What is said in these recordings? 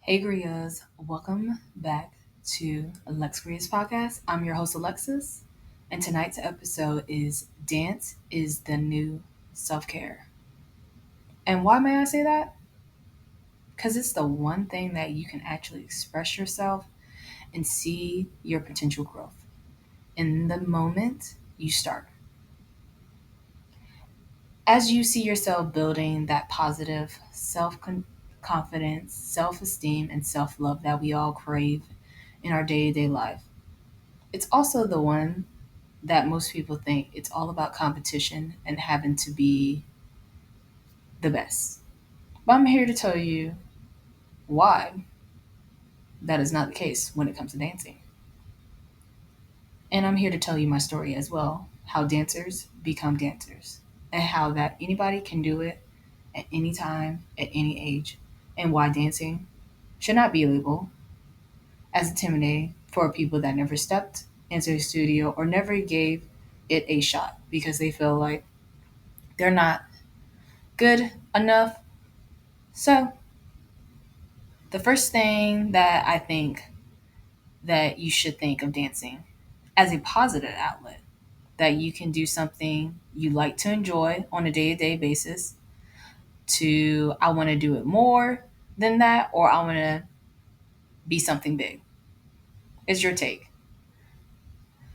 Hey Grias, welcome back to Alex Grias podcast. I'm your host Alexis, and tonight's episode is Dance is the New Self Care. And why may I say that? Because it's the one thing that you can actually express yourself and see your potential growth in the moment you start. As you see yourself building that positive self confidence, self esteem, and self love that we all crave in our day to day life. It's also the one that most people think it's all about competition and having to be the best. But I'm here to tell you why that is not the case when it comes to dancing. And I'm here to tell you my story as well, how dancers become dancers and how that anybody can do it at any time, at any age, and why dancing should not be labeled as intimidating for people that never stepped into a studio or never gave it a shot because they feel like they're not good enough. So, the first thing that I think that you should think of dancing as a positive outlet, that you can do something you like to enjoy on a day to day basis, to I want to do it more than that, or I want to be something big. Is your take.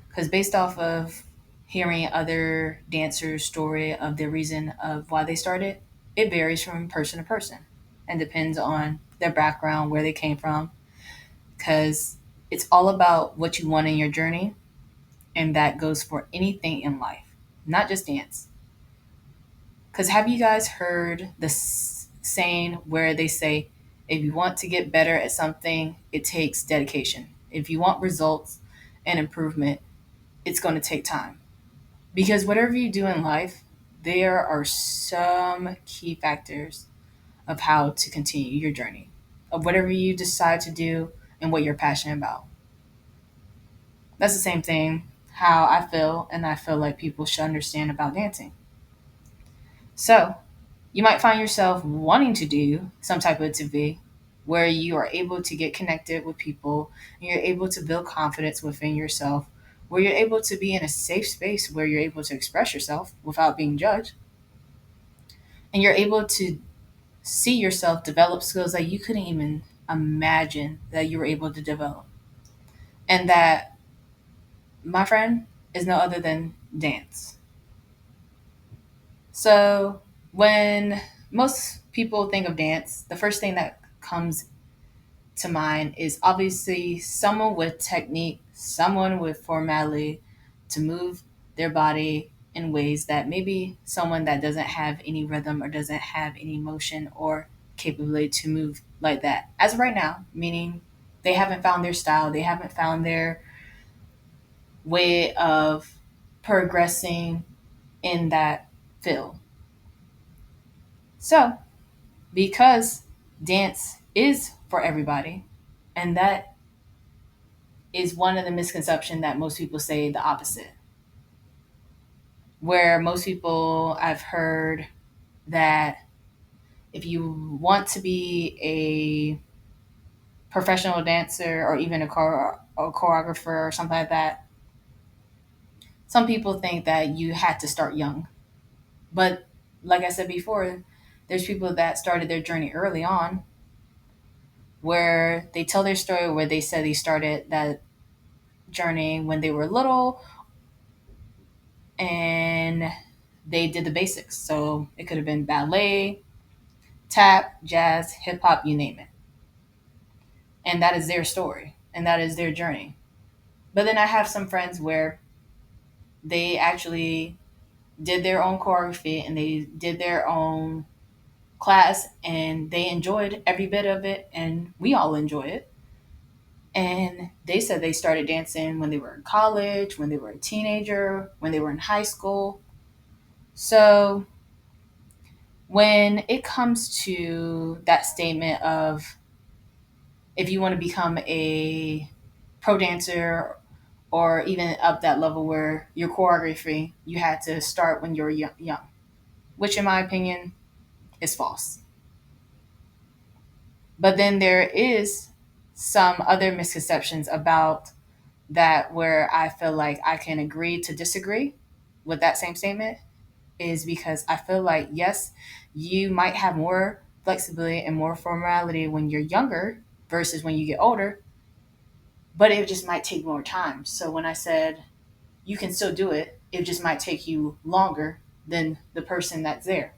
Because based off of hearing other dancers' story of the reason of why they started, it varies from person to person and depends on their background, where they came from, because it's all about what you want in your journey, and that goes for anything in life, not just dance. Because have you guys heard the saying where they say, if you want to get better at something, it takes dedication. If you want results and improvement, it's going to take time. Because whatever you do in life, there are some key factors of how to continue your journey, of whatever you decide to do and what you're passionate about. That's the same thing how I feel, and I feel like people should understand about dancing. So, you might find yourself wanting to do some type of activity where you are able to get connected with people and you're able to build confidence within yourself, where you're able to be in a safe space where you're able to express yourself without being judged, and you're able to see yourself develop skills that you couldn't even imagine that you were able to develop. And that, my friend, is no other than dance. So, when most people think of dance, the first thing that comes to mind is obviously someone with technique, someone with formality to move their body in ways that maybe someone that doesn't have any rhythm or doesn't have any motion or capability to move like that. As of right now, meaning they haven't found their style, they haven't found their way of progressing in that field. So, because dance is for everybody, and that is one of the misconceptions that most people say the opposite. Where most people I've heard that if you want to be a professional dancer or even a choreographer or something like that, some people think that you had to start young. But like I said before, there's people that started their journey early on where they tell their story where they said they started that journey when they were little and they did the basics. So it could have been ballet, tap, jazz, hip hop, you name it. And that is their story and that is their journey. But then I have some friends where they actually did their own choreography and they did their own class and they enjoyed every bit of it and we all enjoy it. And they said they started dancing when they were in college, when they were a teenager, when they were in high school. So when it comes to that statement of if you want to become a pro dancer or even up that level where your choreography, you had to start when you were young, which in my opinion is false. But then there is some other misconceptions about that where I feel like I can agree to disagree with that same statement, is because I feel like, yes, you might have more flexibility and more formality when you're younger versus when you get older, but it just might take more time. So when I said you can still do it, it just might take you longer than the person that's there.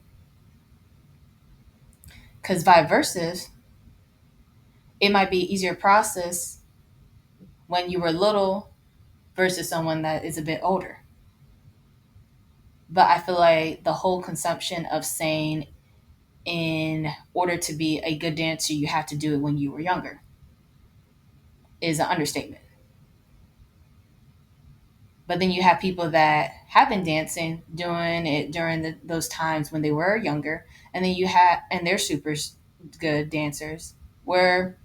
Because vice versa, it might be easier process when you were little versus someone that is a bit older. But I feel like the whole consumption of saying in order to be a good dancer, you have to do it when you were younger is an understatement. But then you have people that have been dancing, doing it during those times when they were younger, and then and they're super good dancers. Where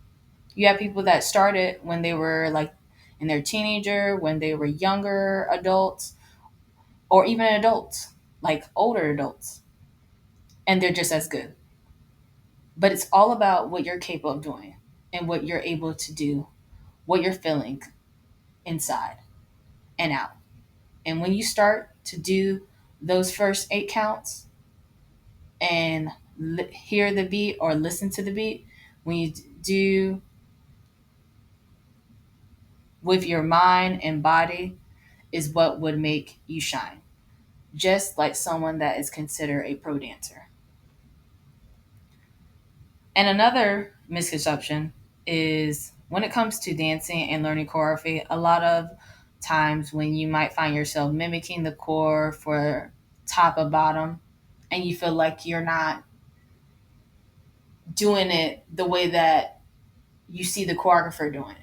you have people that started when they were like in their teenager, when they were younger adults, or even adults, like older adults, and they're just as good. But it's all about what you're capable of doing and what you're able to do, what you're feeling inside and out. And when you start to do those first 8 counts and hear the beat or listen to the beat, when you do with your mind and body, is what would make you shine. Just like someone that is considered a pro dancer. And another misconception is when it comes to dancing and learning choreography, a lot of times when you might find yourself mimicking the core for top or bottom, and you feel like you're not doing it the way that you see the choreographer doing it.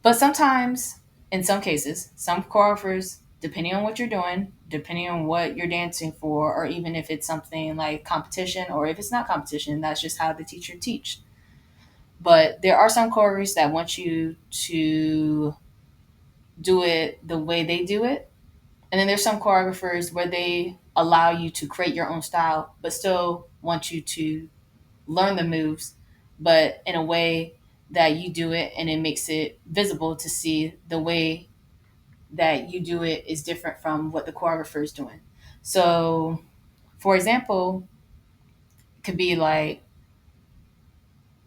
But sometimes, in some cases, some choreographers, depending on what you're doing, depending on what you're dancing for, or even if it's something like competition, or if it's not competition, that's just how the teacher teach. But there are some choreographers that want you to do it the way they do it. And then there's some choreographers where they allow you to create your own style, but still want you to learn the moves, but in a way that you do it and it makes it visible to see the way that you do it is different from what the choreographer is doing. So, for example, it could be like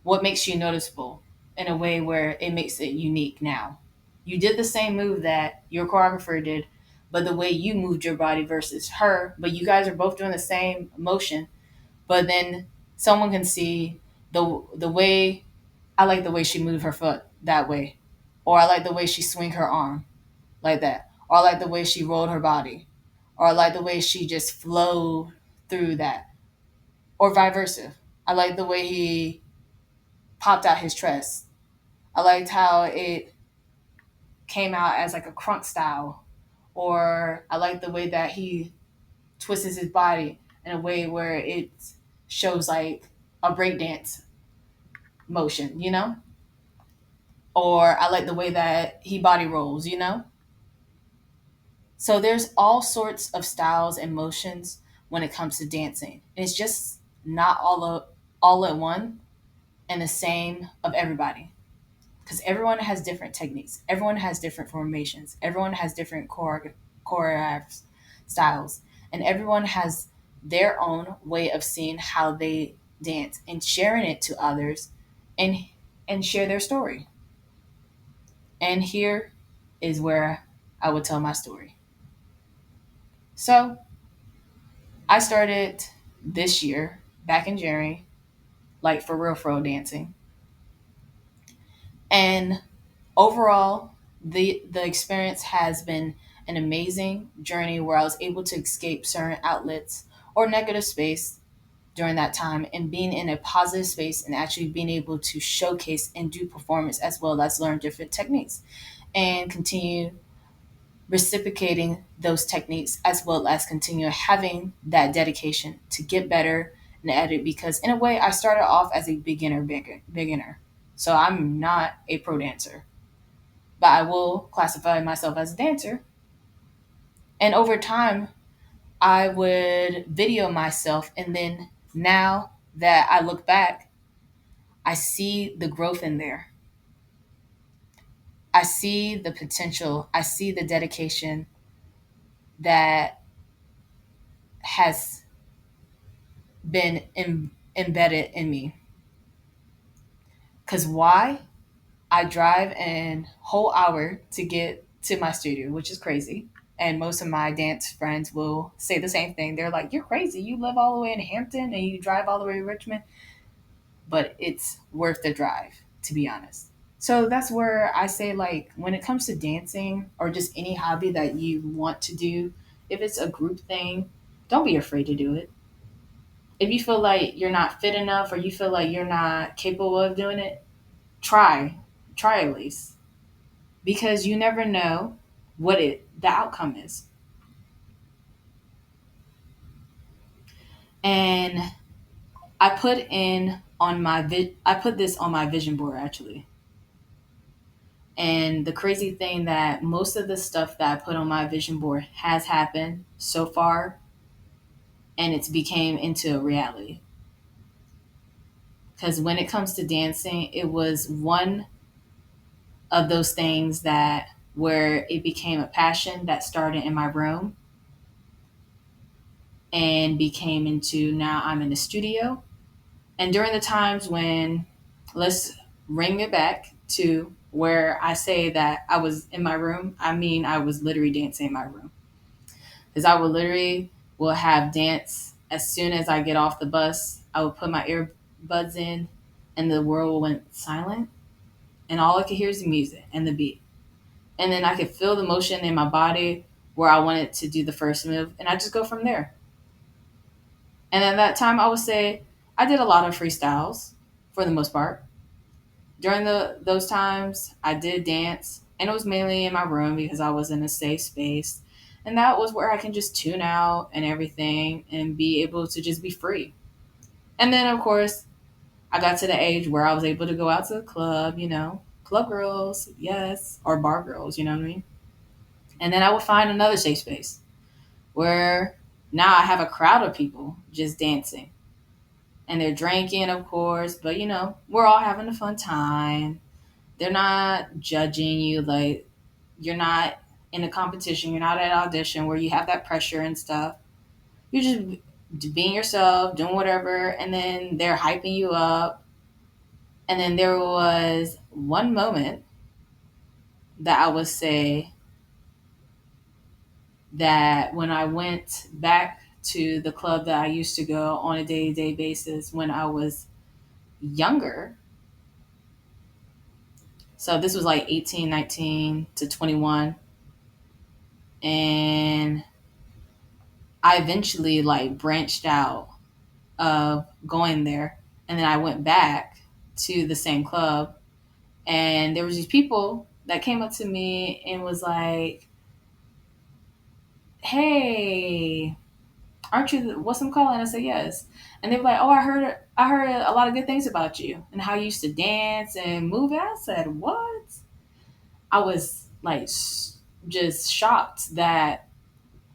what makes you noticeable in a way where it makes it unique now. You did the same move that your choreographer did, but the way you moved your body versus her, but you guys are both doing the same motion, but then someone can see the way I like the way she moved her foot that way. Or I like the way she swing her arm like that. Or I like the way she rolled her body. Or I like the way she just flowed through that. Or vice versa. I like the way he popped out his chest. I liked how it came out as like a crunk style. Or I like the way that he twists his body in a way where it shows like a breakdance motion, you know? Or I like the way that he body rolls, you know? So there's all sorts of styles and motions when it comes to dancing. It's just not all at one and the same of everybody. Because everyone has different techniques. Everyone has different formations. Everyone has different choreographed styles. And everyone has their own way of seeing how they dance and sharing it to others and and share their story. And here is where I would tell my story. So I started this year, back in January, like for real dancing. And overall, the experience has been an amazing journey where I was able to escape certain outlets or negative space during that time and being in a positive space and actually being able to showcase and do performance as well as learn different techniques and continue reciprocating those techniques as well as continue having that dedication to get better and edit because in a way I started off as a beginner. So I'm not a pro dancer, but I will classify myself as a dancer. And over time I would video myself and then now that I look back, I see the growth in there. I see the potential. I see the dedication that has been embedded in me. Because why? I drive an whole hour to get to my studio, which is crazy. And most of my dance friends will say the same thing. They're like, "You're crazy. You live all the way in Hampton and you drive all the way to Richmond." But it's worth the drive, to be honest. So that's where I say, like, when it comes to dancing or just any hobby that you want to do, if it's a group thing, don't be afraid to do it. If you feel like you're not fit enough or you feel like you're not capable of doing it, try. Try at least. Because you never know what the outcome is. And I put this on my vision board actually. And the crazy thing that most of the stuff that I put on my vision board has happened so far, and it's became into a reality. Because when it comes to dancing, it was one of those things that where it became a passion that started in my room and became into now I'm in the studio. And during the times when, let's bring it back to where I say that I was in my room, I mean I was literally dancing in my room. Because I would literally will have dance as soon as I get off the bus. I would put my earbuds in, and the world went silent, and all I could hear is the music and the beat. And then I could feel the motion in my body where I wanted to do the first move, and I just go from there. And at that time, I would say I did a lot of freestyles for the most part. During those times, I did dance, and it was mainly in my room because I was in a safe space, and that was where I can just tune out and everything and be able to just be free. And then, of course, I got to the age where I was able to go out to the club, club girls, yes, or bar girls, you know what I mean? And then I would find another safe space where now I have a crowd of people just dancing. And they're drinking, of course, but we're all having a fun time. They're not judging you, like you're not in a competition, you're not at audition where you have that pressure and stuff. You're just being yourself, doing whatever, and then they're hyping you up. And then there was one moment that I would say that when I went back to the club that I used to go on a day-to-day basis when I was younger. So this was like 18, 19 to 21. And I eventually like branched out of going there. And then I went back to the same club. And there was these people that came up to me and was like, "Hey, aren't you what's them calling?" I said, "Yes." And they were like, "Oh, I heard a lot of good things about you and how you used to dance and move." I said, "What?" I was like just shocked that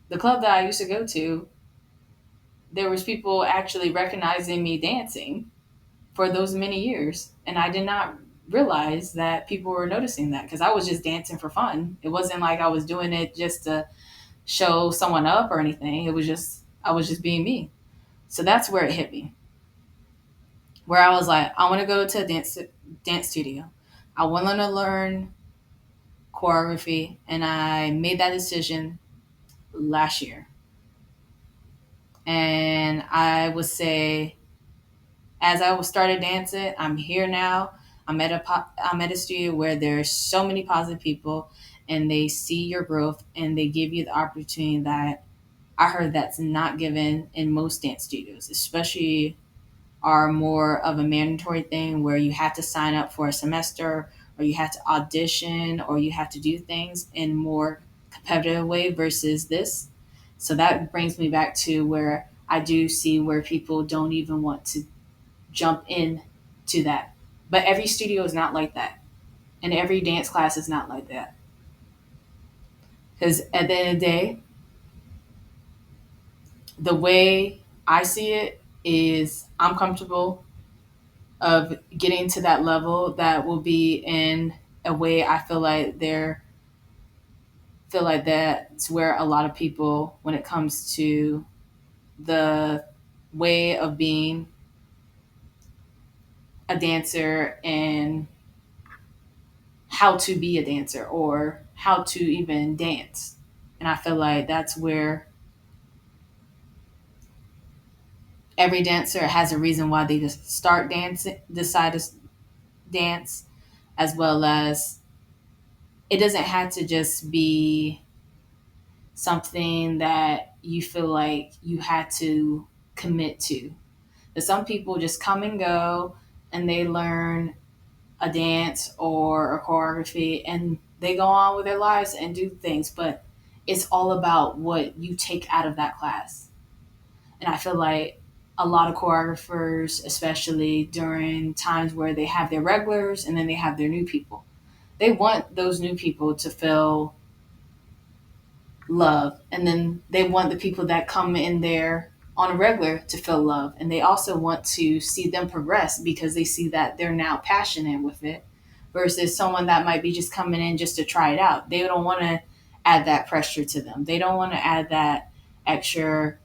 the club that I used to go to, there was people actually recognizing me dancing for those many years, and I did not realize that people were noticing that because I was just dancing for fun. It wasn't like I was doing it just to show someone up or anything. It was just I was just being me. So that's where it hit me, where I was like, I want to go to a dance studio. I want to learn choreography, and I made that decision last year. And I would say, as I started dancing, I'm here now. I'm at a studio where there's so many positive people, and they see your growth and they give you the opportunity that I heard that's not given in most dance studios, especially are more of a mandatory thing where you have to sign up for a semester or you have to audition or you have to do things in more competitive way versus this. So that brings me back to where I do see where people don't even want to jump in to that. But every studio is not like that. And every dance class is not like that. Because at the end of the day, the way I see it is I'm comfortable of getting to that level that will be in a way I feel like that's where a lot of people, when it comes to the way of being a dancer and how to be a dancer or how to even dance. And I feel like that's where every dancer has a reason why they just start dancing, decide to dance, as well as it doesn't have to just be something that you feel like you had to commit to. But some people just come and go and they learn a dance or a choreography and they go on with their lives and do things, but it's all about what you take out of that class. And I feel like a lot of choreographers, especially during times where they have their regulars and then they have their new people, they want those new people to feel love. And then they want the people that come in there on a regular to feel love. And they also want to see them progress because they see that they're now passionate with it versus someone that might be just coming in just to try it out. They don't want to add that pressure to them. They don't want to add that extra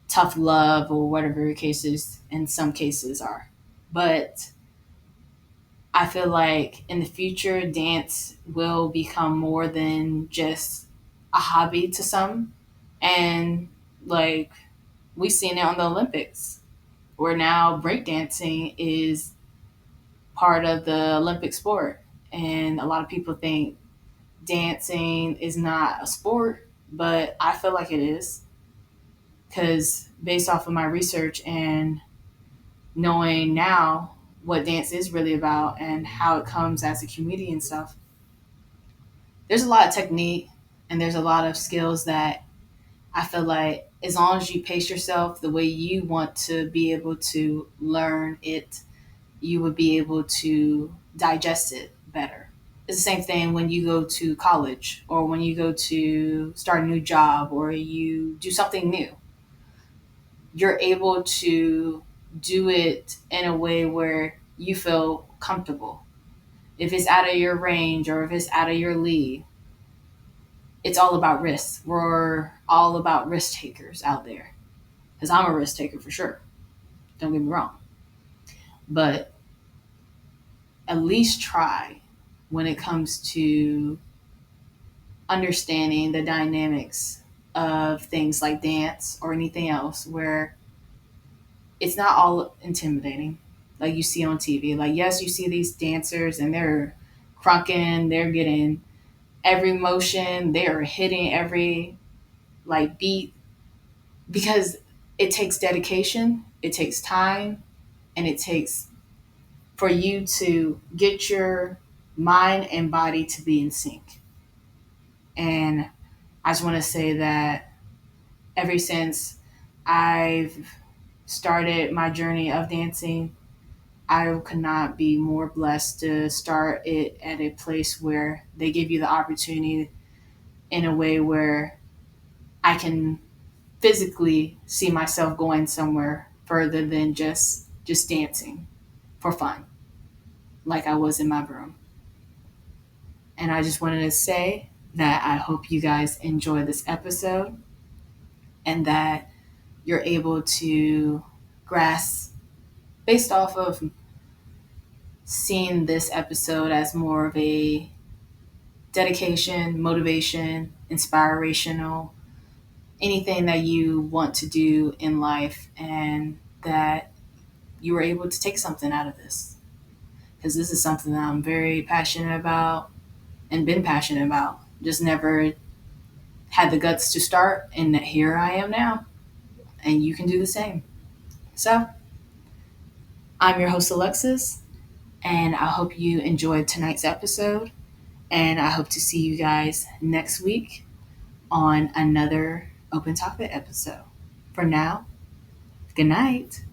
tough love or whatever the cases in some cases are. But I feel like in the future, dance will become more than just a hobby to some. And like we've seen it on the Olympics, where now breakdancing is part of the Olympic sport. And a lot of people think dancing is not a sport, but I feel like it is because based off of my research and knowing now what dance is really about and how it comes as a community and stuff, there's a lot of technique and there's a lot of skills that I feel like as long as you pace yourself the way you want to be able to learn it, you would be able to digest it better. It's the same thing when you go to college or when you go to start a new job or you do something new. You're able to do it in a way where you feel comfortable. If it's out of your range or if it's out of your league, it's all about risks. We're all about risk takers out there. Because I'm a risk taker for sure. Don't get me wrong. But at least try when it comes to understanding the dynamics of things like dance or anything else where it's not all intimidating like you see on TV. Like, yes, you see these dancers and they're crunking, they're getting every motion, they're hitting every like beat because it takes dedication, it takes time, and it takes for you to get your mind and body to be in sync. And I just want to say that ever since I've started my journey of dancing, I could not be more blessed to start it at a place where they give you the opportunity in a way where I can physically see myself going somewhere further than just dancing for fun like I was in my room. And I just wanted to say that I hope you guys enjoy this episode and that you're able to grasp based off of seeing this episode as more of a dedication, motivation, inspirational, anything that you want to do in life, and that you were able to take something out of this. Because this is something that I'm very passionate about and been passionate about. Just never had the guts to start, and here I am now. And you can do the same. So, I'm your host, Alexis, and I hope you enjoyed tonight's episode. And I hope to see you guys next week on another Open Topic episode. For now, good night.